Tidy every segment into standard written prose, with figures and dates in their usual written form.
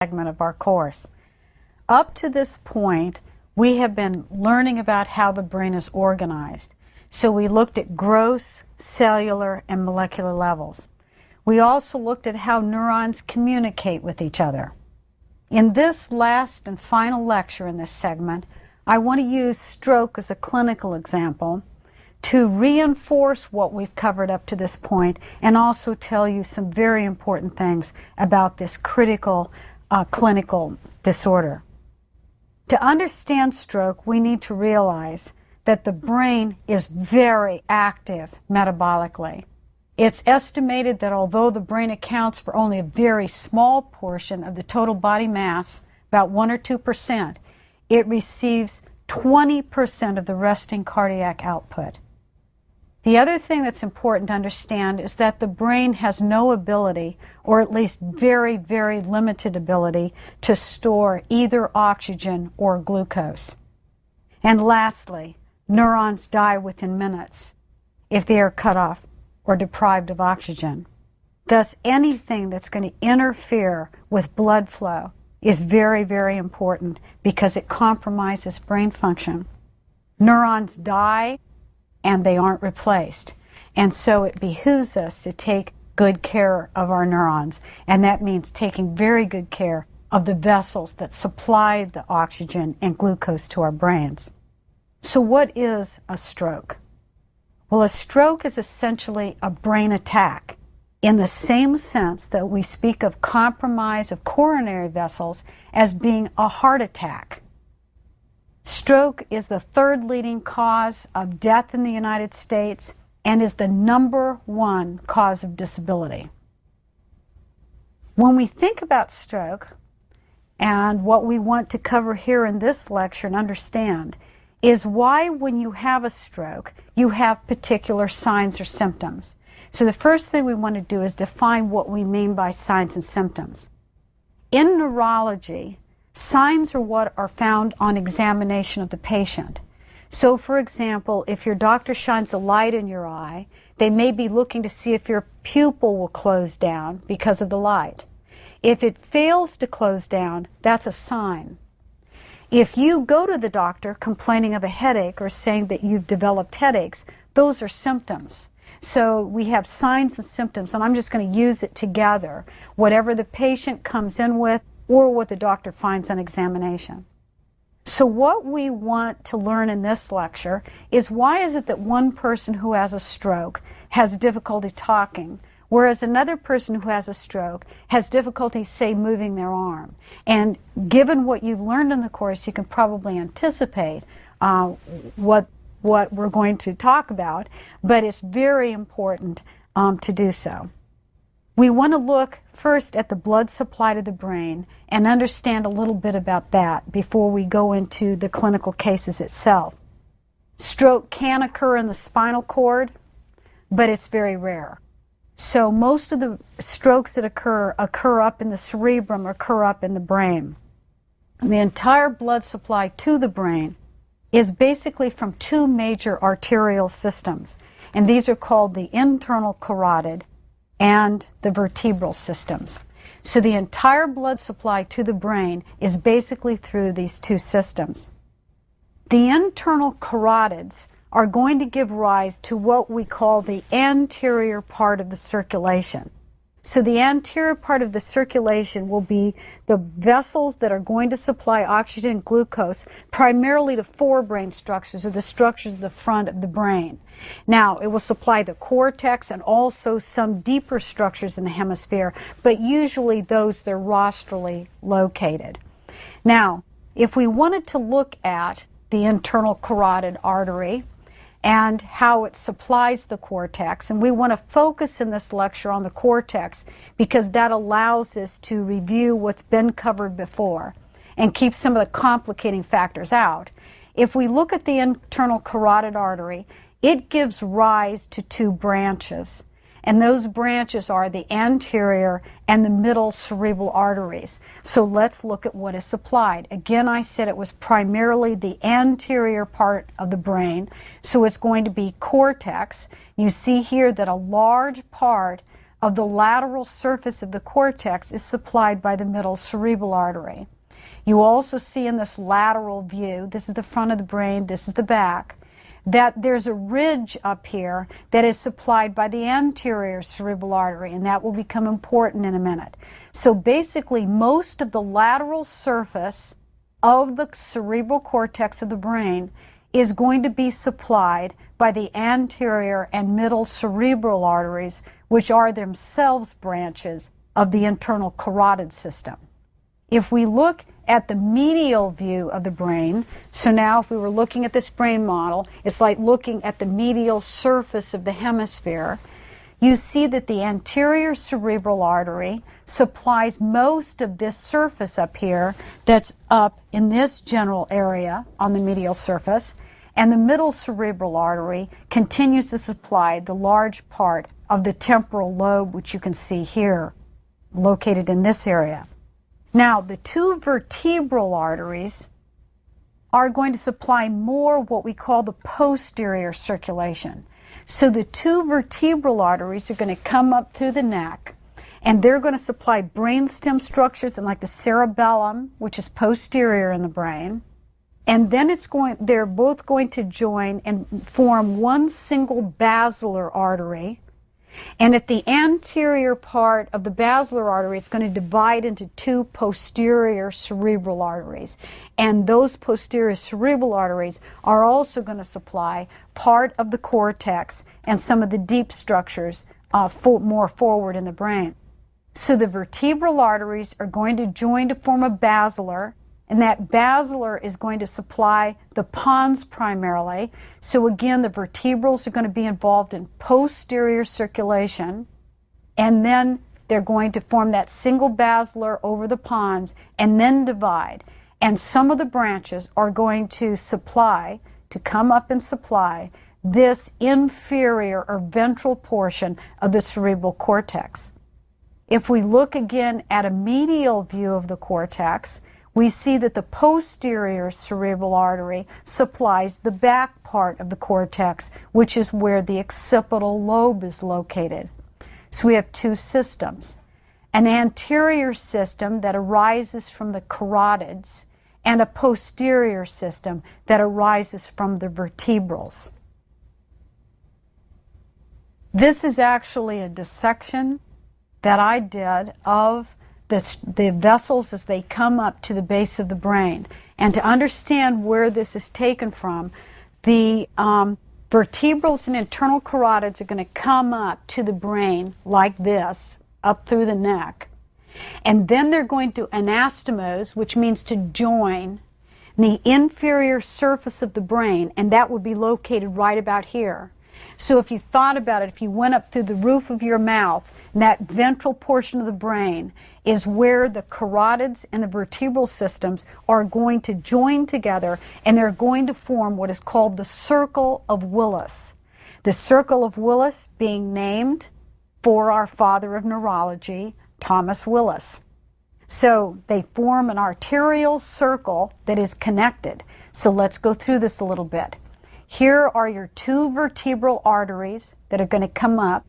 segment of our course. Up to this point, we have been learning about how the brain is organized. So we looked at gross, cellular, and molecular levels. We also looked at how neurons communicate with each other. In this last and final lecture in this segment, I want to use stroke as a clinical example to reinforce what we've covered up to this point and also tell you some very important things about this critical clinical disorder. To understand stroke, we need to realize that the brain is very active metabolically. It's estimated that although the brain accounts for only a very small portion of the total body mass, about 1 or 2%, it receives 20% of the resting cardiac output. The other thing that's important to understand is that the brain has no ability, or at least very, very limited ability, to store either oxygen or glucose. And lastly, neurons die within minutes if they are cut off or deprived of oxygen. Thus, anything that's going to interfere with blood flow is very, very important because it compromises brain function. Neurons die and they aren't replaced. And so it behooves us to take good care of our neurons. And that means taking very good care of the vessels that supply the oxygen and glucose to our brains. So what is a stroke? Well, a stroke is essentially a brain attack in the same sense that we speak of compromise of coronary vessels as being a heart attack. Stroke is the third leading cause of death in the United States and is the #1 cause of disability. When we think about stroke, and what we want to cover here in this lecture and understand, is why when you have a stroke, you have particular signs or symptoms. So the first thing we want to do is define what we mean by signs and symptoms. In neurology, signs are what are found on examination of the patient. So, for example, if your doctor shines a light in your eye, they may be looking to see if your pupil will close down because of the light. If it fails to close down, that's a sign. If you go to the doctor complaining of a headache or saying that you've developed headaches, those are symptoms. So we have signs and symptoms, and I'm just going to use it together, whatever the patient comes in with or what the doctor finds on examination. So what we want to learn in this lecture is why is it that one person who has a stroke has difficulty talking, whereas another person who has a stroke has difficulty, say, moving their arm. And given what you've learned in the course, you can probably anticipate what we're going to talk about, but it's very important to do so. We want to look first at the blood supply to the brain and understand a little bit about that before we go into the clinical cases itself. Stroke can occur in the spinal cord, but it's very rare. So most of the strokes that occur up in the cerebrum, occur up in the brain. And the entire blood supply to the brain is basically from two major arterial systems, and these are called the internal carotid and the vertebral systems. So the entire blood supply to the brain is basically through these two systems. The internal carotids are going to give rise to what we call the anterior part of the circulation. So the anterior part of the circulation will be the vessels that are going to supply oxygen and glucose primarily to forebrain structures, or the structures of the front of the brain. Now, it will supply the cortex and also some deeper structures in the hemisphere, but usually those that are rostrally located. Now, if we wanted to look at the internal carotid artery and how it supplies the cortex, and we want to focus in this lecture on the cortex because that allows us to review what's been covered before and keep some of the complicating factors out. If we look at the internal carotid artery, it gives rise to two branches, and those branches are the anterior and the middle cerebral arteries. So let's look at what is supplied. Again, I said it was primarily the anterior part of the brain, so it's going to be cortex. You see here that a large part of the lateral surface of the cortex is supplied by the middle cerebral artery. You also see in this lateral view, this is the front of the brain, this is the back, that there's a ridge up here that is supplied by the anterior cerebral artery, and that will become important in a minute. So basically, most of the lateral surface of the cerebral cortex of the brain is going to be supplied by the anterior and middle cerebral arteries, which are themselves branches of the internal carotid system. If we look at the medial view of the brain, so now if we were looking at this brain model, it's like looking at the medial surface of the hemisphere, you see that the anterior cerebral artery supplies most of this surface up here that's up in this general area on the medial surface, and the middle cerebral artery continues to supply the large part of the temporal lobe, which you can see here, located in this area. Now, the two vertebral arteries are going to supply more what we call the posterior circulation. So the two vertebral arteries are going to come up through the neck, and they're going to supply brainstem structures and like the cerebellum, which is posterior in the brain. And then they're both going to join and form one single basilar artery. And at the anterior part of the basilar artery, it's going to divide into two posterior cerebral arteries. And those posterior cerebral arteries are also going to supply part of the cortex and some of the deep structures more forward in the brain. So the vertebral arteries are going to join to form a basilar, and that basilar is going to supply the pons primarily. So again, the vertebrals are going to be involved in posterior circulation, and then they're going to form that single basilar over the pons and then divide. And some of the branches are going to come up and supply this inferior or ventral portion of the cerebral cortex. If we look again at a medial view of the cortex, we see that the posterior cerebral artery supplies the back part of the cortex, which is where the occipital lobe is located. So we have two systems. An anterior system that arises from the carotids and a posterior system that arises from the vertebrals. This is actually a dissection that I did of the vessels as they come up to the base of the brain. And to understand where this is taken from, the vertebrals and internal carotids are going to come up to the brain like this, up through the neck. And then they're going to anastomose, which means to join, the inferior surface of the brain, and that would be located right about here. So if you thought about it, if you went up through the roof of your mouth, that ventral portion of the brain is where the carotids and the vertebral systems are going to join together, and they're going to form what is called the circle of Willis. The circle of Willis being named for our father of neurology, Thomas Willis. So they form an arterial circle that is connected. So let's go through this a little bit. Here are your two vertebral arteries that are going to come up,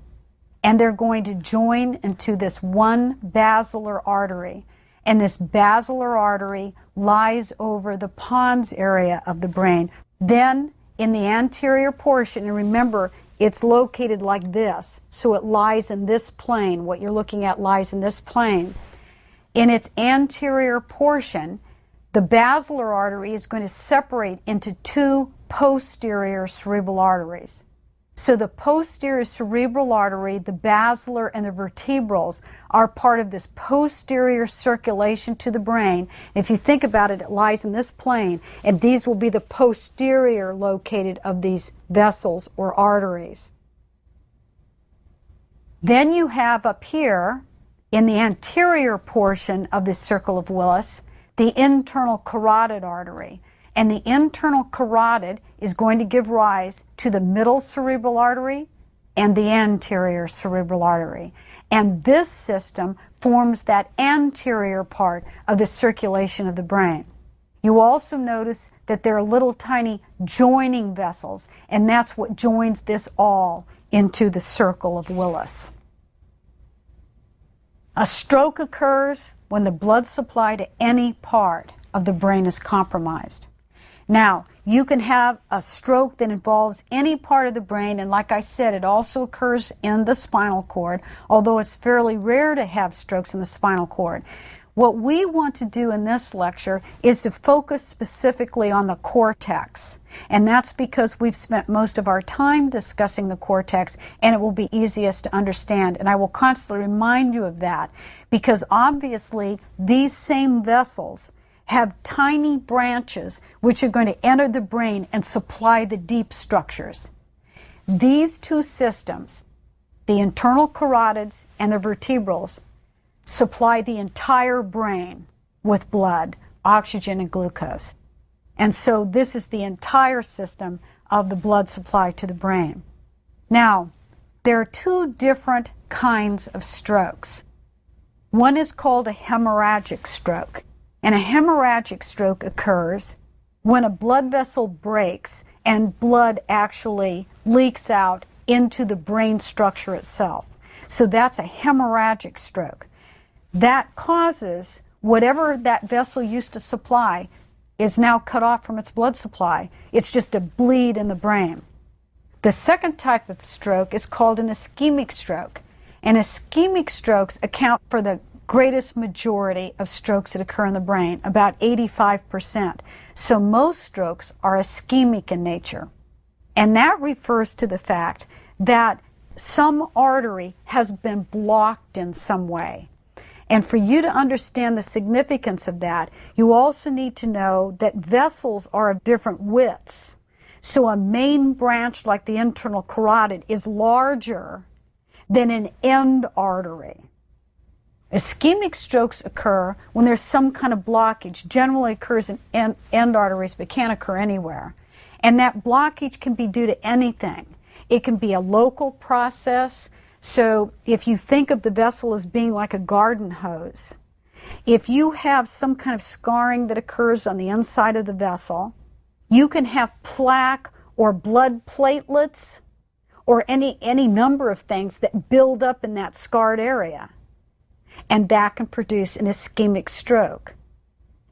and they're going to join into this one basilar artery. And this basilar artery lies over the pons area of the brain. Then in the anterior portion, and remember, it's located like this, so it lies in this plane. What you're looking at lies in this plane. In its anterior portion, the basilar artery is going to separate into two posterior cerebral arteries. So the posterior cerebral artery, the basilar, and the vertebrals are part of this posterior circulation to the brain. If you think about it, it lies in this plane, and these will be the posterior located of these vessels or arteries. Then you have up here, in the anterior portion of this circle of Willis, the internal carotid artery. And the internal carotid is going to give rise to the middle cerebral artery and the anterior cerebral artery. And this system forms that anterior part of the circulation of the brain. You also notice that there are little tiny joining vessels, and that's what joins this all into the circle of Willis. A stroke occurs when the blood supply to any part of the brain is compromised. Now, you can have a stroke that involves any part of the brain, and like I said, it also occurs in the spinal cord, although it's fairly rare to have strokes in the spinal cord. What we want to do in this lecture is to focus specifically on the cortex, and that's because we've spent most of our time discussing the cortex, and it will be easiest to understand, and I will constantly remind you of that, because obviously these same vessels have tiny branches which are going to enter the brain and supply the deep structures. These two systems, the internal carotids and the vertebrals, supply the entire brain with blood, oxygen, and glucose. And so this is the entire system of the blood supply to the brain. Now, there are two different kinds of strokes. One is called a hemorrhagic stroke. And a hemorrhagic stroke occurs when a blood vessel breaks and blood actually leaks out into the brain structure itself. So that's a hemorrhagic stroke. That causes whatever that vessel used to supply is now cut off from its blood supply. It's just a bleed in the brain. The second type of stroke is called an ischemic stroke. And ischemic strokes account for the greatest majority of strokes that occur in the brain, about 85%. So most strokes are ischemic in nature. And that refers to the fact that some artery has been blocked in some way. And for you to understand the significance of that, you also need to know that vessels are of different widths. So a main branch like the internal carotid is larger than an end artery. Ischemic strokes occur when there's some kind of blockage, generally occurs in end arteries but can't occur anywhere. And that blockage can be due to anything. It can be a local process. So if you think of the vessel as being like a garden hose, if you have some kind of scarring that occurs on the inside of the vessel, you can have plaque or blood platelets or any number of things that build up in that scarred area. And that can produce an ischemic stroke.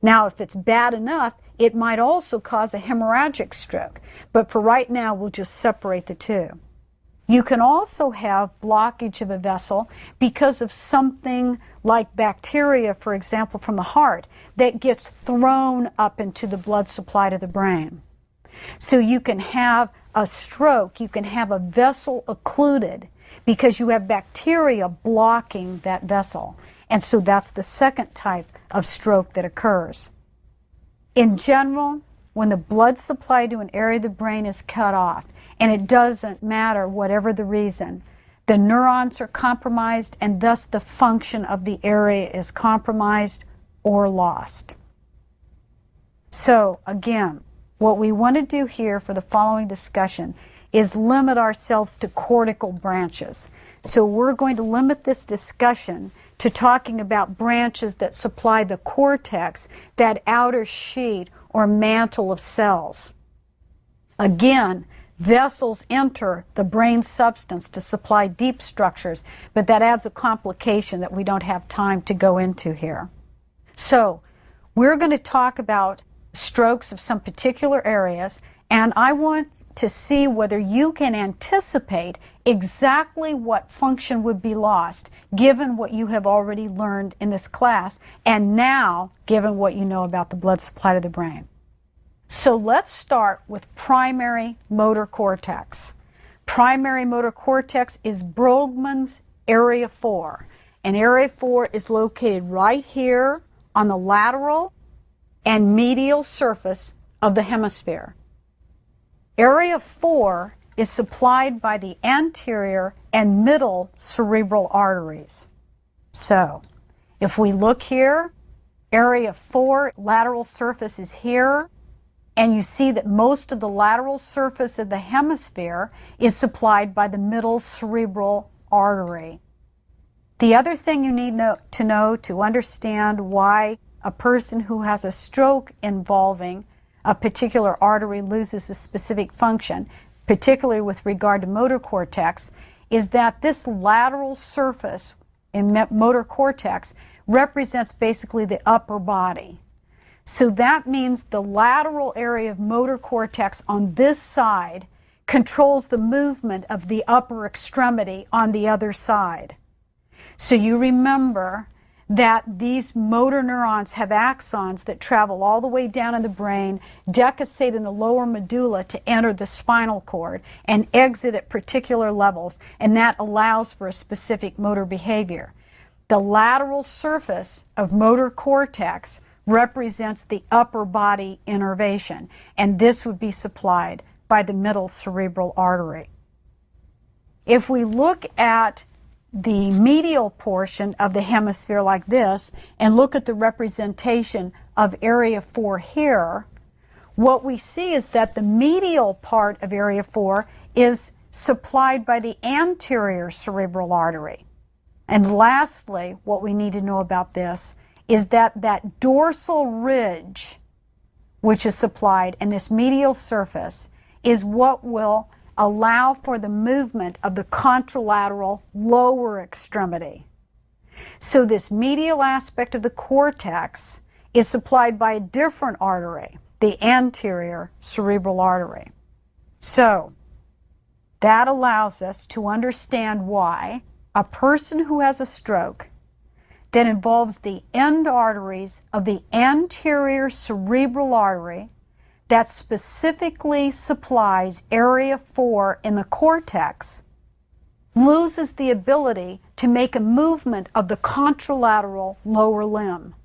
Now, if it's bad enough, it might also cause a hemorrhagic stroke. But for right now, we'll just separate the two. You can also have blockage of a vessel because of something like bacteria, for example, from the heart, that gets thrown up into the blood supply to the brain. So you can have a stroke, you can have a vessel occluded because you have bacteria blocking that vessel. And so that's the second type of stroke that occurs. In general, when the blood supply to an area of the brain is cut off, and it doesn't matter whatever the reason, the neurons are compromised and thus the function of the area is compromised or lost. So again, what we want to do here for the following discussion is limit ourselves to cortical branches. So we're going to limit this discussion to talking about branches that supply the cortex, that outer sheet or mantle of cells. Again, vessels enter the brain substance to supply deep structures, but that adds a complication that we don't have time to go into here. So we're going to talk about strokes of some particular areas, and I want to see whether you can anticipate exactly what function would be lost given what you have already learned in this class, and now given what you know about the blood supply to the brain. So let's start with primary motor cortex. Primary motor cortex is Brodmann's area 4. And area 4 is located right here on the lateral and medial surface of the hemisphere. Area 4 is supplied by the anterior and middle cerebral arteries. So, if we look here, area 4 lateral surface is here, and you see that most of the lateral surface of the hemisphere is supplied by the middle cerebral artery. The other thing you need to know to understand why a person who has a stroke involving a particular artery loses a specific function, particularly with regard to motor cortex, is that this lateral surface in motor cortex represents basically the upper body. So that means the lateral area of motor cortex on this side controls the movement of the upper extremity on the other side. So you remember that these motor neurons have axons that travel all the way down in the brain, decussate in the lower medulla to enter the spinal cord, and exit at particular levels, and that allows for a specific motor behavior. The lateral surface of motor cortex represents the upper body innervation, and this would be supplied by the middle cerebral artery. If we look at the medial portion of the hemisphere like this and look at the representation of area 4 here, what we see is that the medial part of area 4 is supplied by the anterior cerebral artery. And lastly, what we need to know about this is that that dorsal ridge, which is supplied in this medial surface, is what will allow for the movement of the contralateral lower extremity. So this medial aspect of the cortex is supplied by a different artery, the anterior cerebral artery. So that allows us to understand why a person who has a stroke that involves the end arteries of the anterior cerebral artery that specifically supplies area 4 in the cortex loses the ability to make a movement of the contralateral lower limb.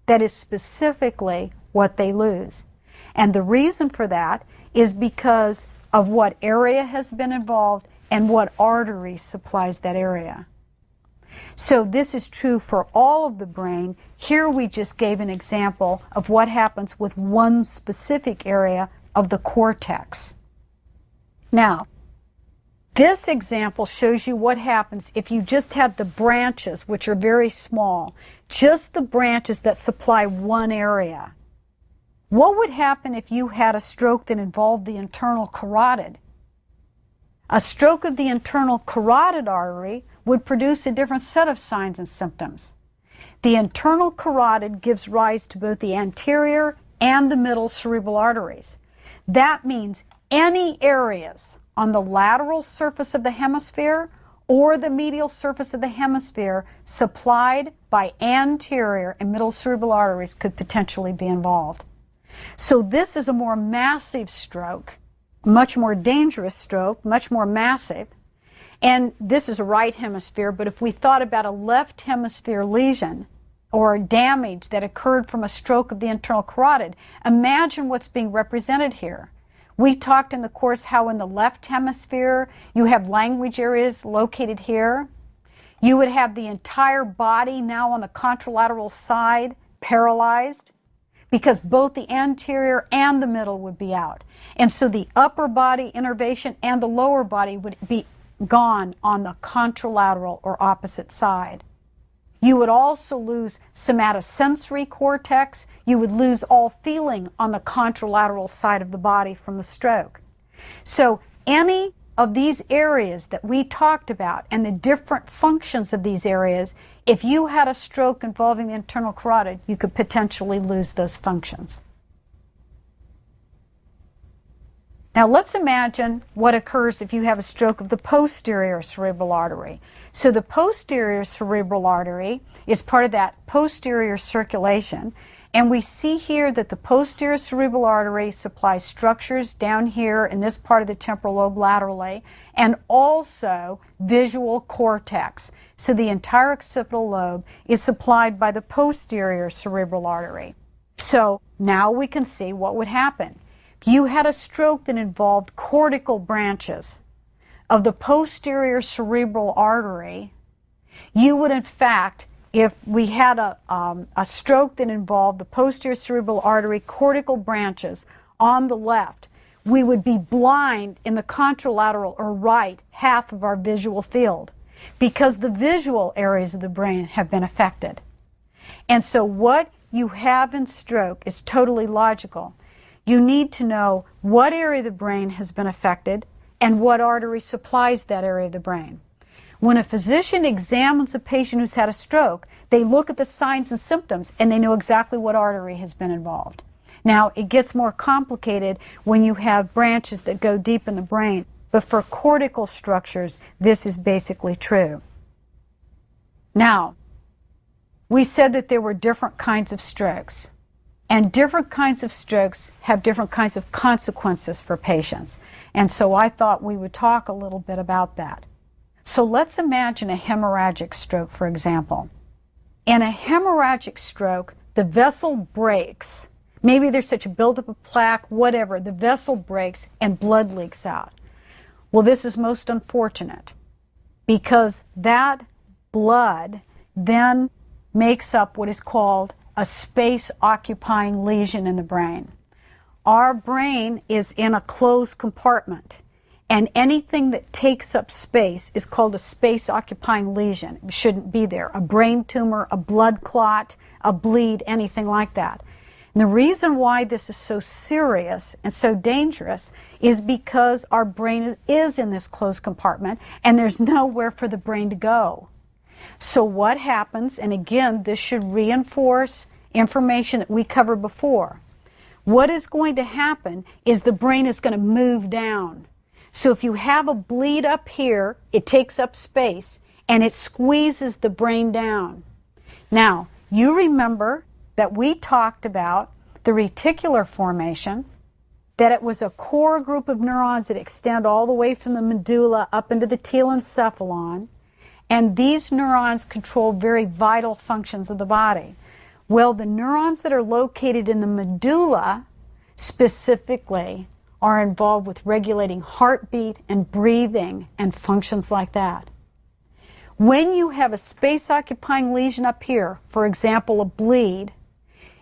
That is specifically what they lose. And the reason for that is because of what area has been involved and what artery supplies that area. So this is true for all of the brain. Here we just gave an example of what happens with one specific area of the cortex. Now, this example shows you what happens if you just have the branches, which are very small, just the branches that supply one area. What would happen if you had a stroke that involved the internal carotid? A stroke of the internal carotid artery would produce a different set of signs and symptoms. The internal carotid gives rise to both the anterior and the middle cerebral arteries. That means any areas on the lateral surface of the hemisphere or the medial surface of the hemisphere supplied by anterior and middle cerebral arteries could potentially be involved. So this is a more massive stroke, much more dangerous stroke, much more massive. And this is a right hemisphere, but if we thought about a left hemisphere lesion or damage that occurred from a stroke of the internal carotid, imagine what's being represented here. We talked in the course how in the left hemisphere you have language areas located here. You would have the entire body now on the contralateral side paralyzed because both the anterior and the middle would be out. And so the upper body innervation and the lower body would be gone on the contralateral or opposite side. You would also lose somatosensory cortex. You would lose all feeling on the contralateral side of the body from the stroke. So any of these areas that we talked about and the different functions of these areas, if you had a stroke involving the internal carotid, you could potentially lose those functions. Now let's imagine what occurs if you have a stroke of the posterior cerebral artery. So the posterior cerebral artery is part of that posterior circulation, and we see here that the posterior cerebral artery supplies structures down here in this part of the temporal lobe laterally, and also visual cortex. So the entire occipital lobe is supplied by the posterior cerebral artery. So now we can see what would happen. If you had a stroke that involved cortical branches of the posterior cerebral artery, you would in fact, if we had a stroke that involved the posterior cerebral artery cortical branches on the left, we would be blind in the contralateral or right half of our visual field because the visual areas of the brain have been affected. And so what you have in stroke is totally logical. You need to know what area of the brain has been affected and what artery supplies that area of the brain. When a physician examines a patient who's had a stroke, they look at the signs and symptoms and they know exactly what artery has been involved. Now, it gets more complicated when you have branches that go deep in the brain, but for cortical structures, this is basically true. Now, we said that there were different kinds of strokes, and different kinds of strokes have different kinds of consequences for patients. And so I thought we would talk a little bit about that. So let's imagine a hemorrhagic stroke, for example. In a hemorrhagic stroke, the vessel breaks. Maybe there's such a buildup of plaque, whatever. The vessel breaks and blood leaks out. Well, this is most unfortunate because that blood then makes up what is called a space-occupying lesion in the brain. Our brain is in a closed compartment, and anything that takes up space is called a space-occupying lesion. It shouldn't be there. A brain tumor, a blood clot, a bleed, anything like that. And the reason why this is so serious and so dangerous is because our brain is in this closed compartment, and there's nowhere for the brain to go. So what happens, and again, this should reinforce information that we covered before. What is going to happen is the brain is going to move down. So if you have a bleed up here, it takes up space and it squeezes the brain down. Now, you remember that we talked about the reticular formation, that it was a core group of neurons that extend all the way from the medulla up into the telencephalon. And these neurons control very vital functions of the body. Well, the neurons that are located in the medulla specifically are involved with regulating heartbeat and breathing and functions like that. When you have a space-occupying lesion up here, for example, a bleed,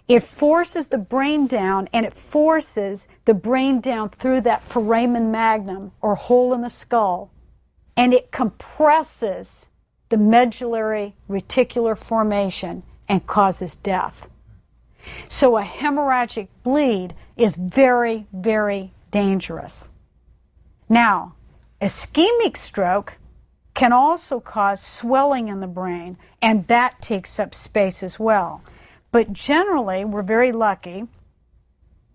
it forces the brain down, and it forces the brain down through that foramen magnum, or hole in the skull, and it compresses the medullary reticular formation and causes death. So a hemorrhagic bleed is very, very dangerous. Now, ischemic stroke can also cause swelling in the brain, and that takes up space as well. But generally, we're very lucky.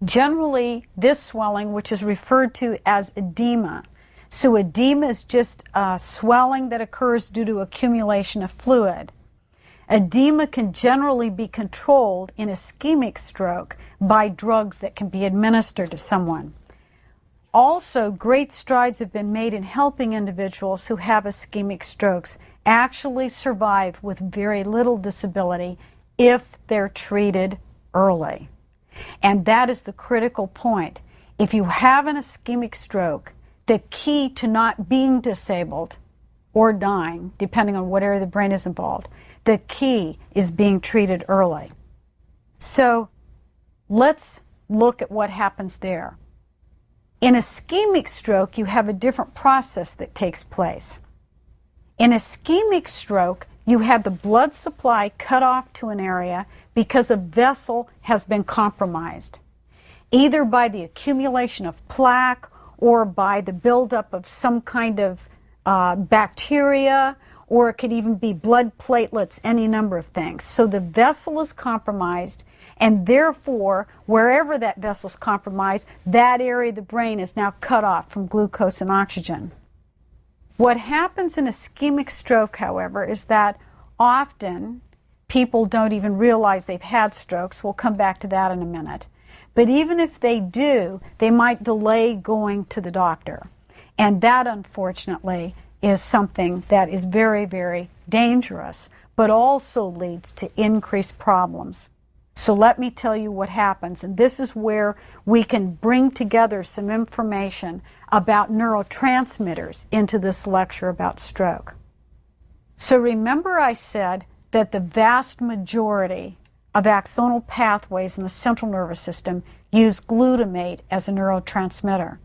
Generally, this swelling, which is referred to as edema. So edema is just swelling that occurs due to accumulation of fluid. Edema can generally be controlled in ischemic stroke by drugs that can be administered to someone. Also, great strides have been made in helping individuals who have ischemic strokes actually survive with very little disability if they're treated early. And that is the critical point. If you have an ischemic stroke, the key to not being disabled or dying, depending on what area of the brain is involved, the key is being treated early. So let's look at what happens there. In ischemic stroke, you have a different process that takes place. In ischemic stroke, you have the blood supply cut off to an area because a vessel has been compromised, either by the accumulation of plaque or by the buildup of some kind of bacteria, or it could even be blood platelets, any number of things. So the vessel is compromised, and therefore, wherever that vessel is compromised, that area of the brain is now cut off from glucose and oxygen. What happens in ischemic stroke, however, is that often people don't even realize they've had strokes. We'll come back to that in a minute. But even if they do, they might delay going to the doctor. And that, unfortunately, is something that is very, very dangerous, but also leads to increased problems. So let me tell you what happens. And this is where we can bring together some information about neurotransmitters into this lecture about stroke. So remember I said that the vast majority of axonal pathways in the central nervous system use glutamate as a neurotransmitter.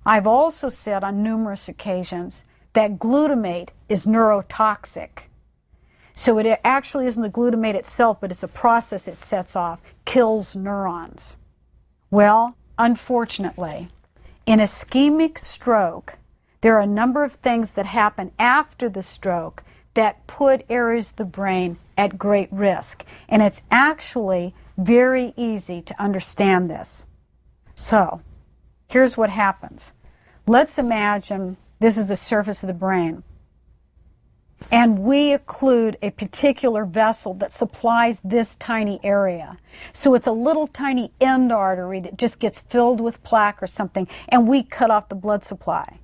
I've also said on numerous occasions that glutamate is neurotoxic. So it actually isn't the glutamate itself, but it's a process it sets off, kills neurons. Well, unfortunately, in ischemic stroke, there are a number of things that happen after the stroke that put areas of the brain at great risk. And it's actually very easy to understand this. So, here's what happens. Let's imagine this is the surface of the brain. And we occlude a particular vessel that supplies this tiny area. So it's a little tiny end artery that just gets filled with plaque or something, and we cut off the blood supply.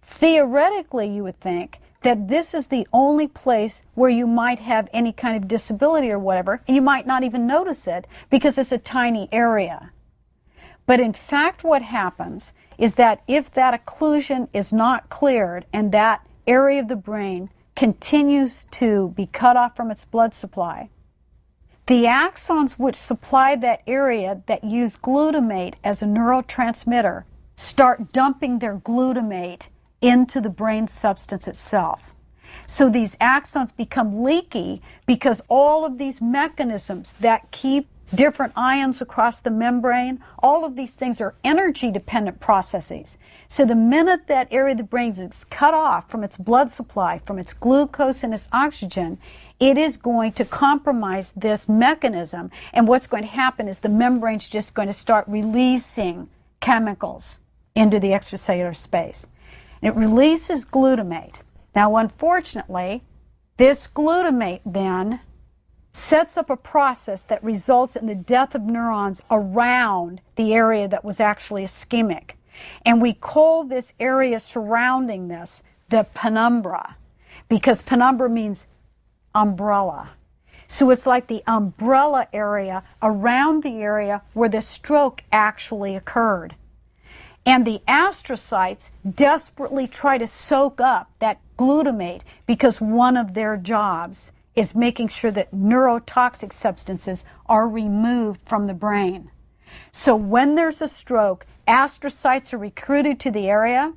Theoretically, you would think that this is the only place where you might have any kind of disability or whatever, and you might not even notice it because it's a tiny area. But in fact, what happens is that if that occlusion is not cleared and that area of the brain continues to be cut off from its blood supply, the axons which supply that area that use glutamate as a neurotransmitter start dumping their glutamate into the brain substance itself. So these axons become leaky because all of these mechanisms that keep different ions across the membrane, all of these things are energy-dependent processes. So the minute that area of the brain is cut off from its blood supply, from its glucose and its oxygen, it is going to compromise this mechanism. And what's going to happen is the membrane's just going to start releasing chemicals into the extracellular space. And it releases glutamate. Now, unfortunately, this glutamate then sets up a process that results in the death of neurons around the area that was actually ischemic. And we call this area surrounding this the penumbra, because penumbra means umbrella. So it's like the umbrella area around the area where the stroke actually occurred. And the astrocytes desperately try to soak up that glutamate because one of their jobs is making sure that neurotoxic substances are removed from the brain. So when there's a stroke, astrocytes are recruited to the area.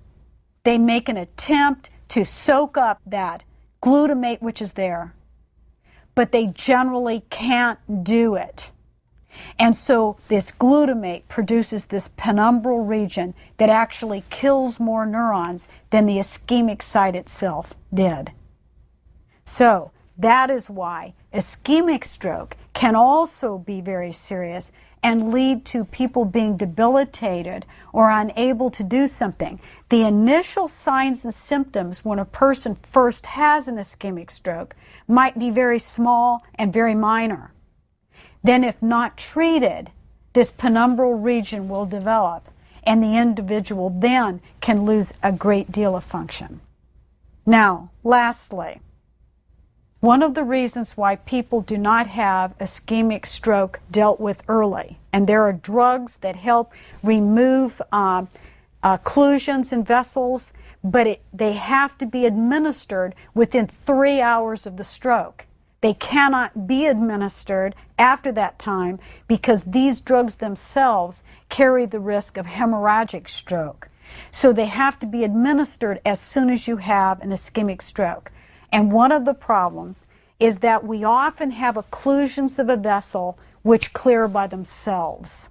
They make an attempt to soak up that glutamate which is there, but they generally can't do it. And so this glutamate produces this penumbral region that actually kills more neurons than the ischemic site itself did. So that is why ischemic stroke can also be very serious and lead to people being debilitated or unable to do something. The initial signs and symptoms when a person first has an ischemic stroke might be very small and very minor. Then if not treated, this penumbral region will develop and the individual then can lose a great deal of function. Now, lastly, one of the reasons why people do not have ischemic stroke dealt with early, and there are drugs that help remove occlusions in vessels, but they have to be administered within 3 hours of the stroke. They cannot be administered after that time because these drugs themselves carry the risk of hemorrhagic stroke. So they have to be administered as soon as you have an ischemic stroke. And one of the problems is that we often have occlusions of a vessel which clear by themselves.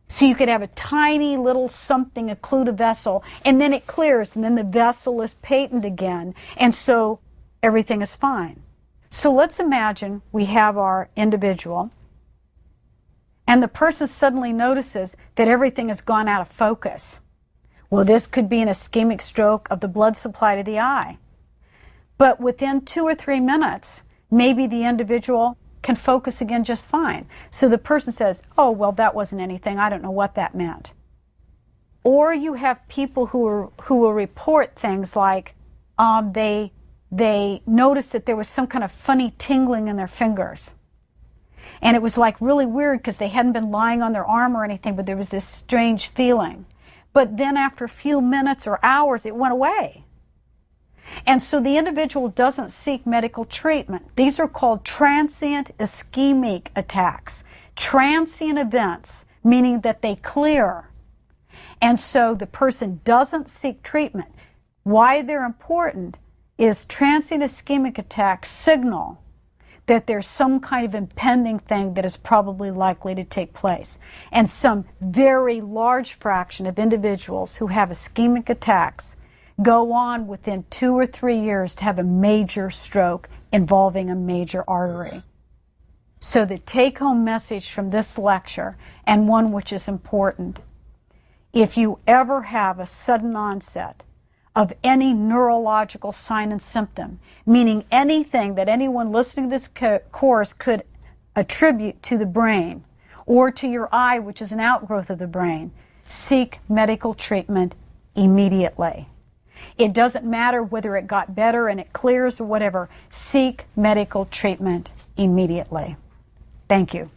So you could have a tiny little something occlude a vessel, and then it clears, and then the vessel is patent again, and so everything is fine. So let's imagine we have our individual, and the person suddenly notices that everything has gone out of focus. Well, this could be an ischemic stroke of the blood supply to the eye. But within 2 or 3 minutes, maybe the individual can focus again just fine. So the person says, oh, well, that wasn't anything. I don't know what that meant. Or you have people who will report things like they noticed that there was some kind of funny tingling in their fingers. And it was like really weird because they hadn't been lying on their arm or anything, but there was this strange feeling. But then after a few minutes or hours, it went away. And so the individual doesn't seek medical treatment. These are called transient ischemic attacks. Transient events, meaning that they clear. And so the person doesn't seek treatment. Why they're important is transient ischemic attacks signal that there's some kind of impending thing that is probably likely to take place. And some very large fraction of individuals who have ischemic attacks go on within 2 or 3 years to have a major stroke involving a major artery. So the take-home message from this lecture, and one which is important, if you ever have a sudden onset of any neurological sign and symptom, meaning anything that anyone listening to this course could attribute to the brain or to your eye, which is an outgrowth of the brain, seek medical treatment immediately. It doesn't matter whether it got better and it clears or whatever. Seek medical treatment immediately. Thank you.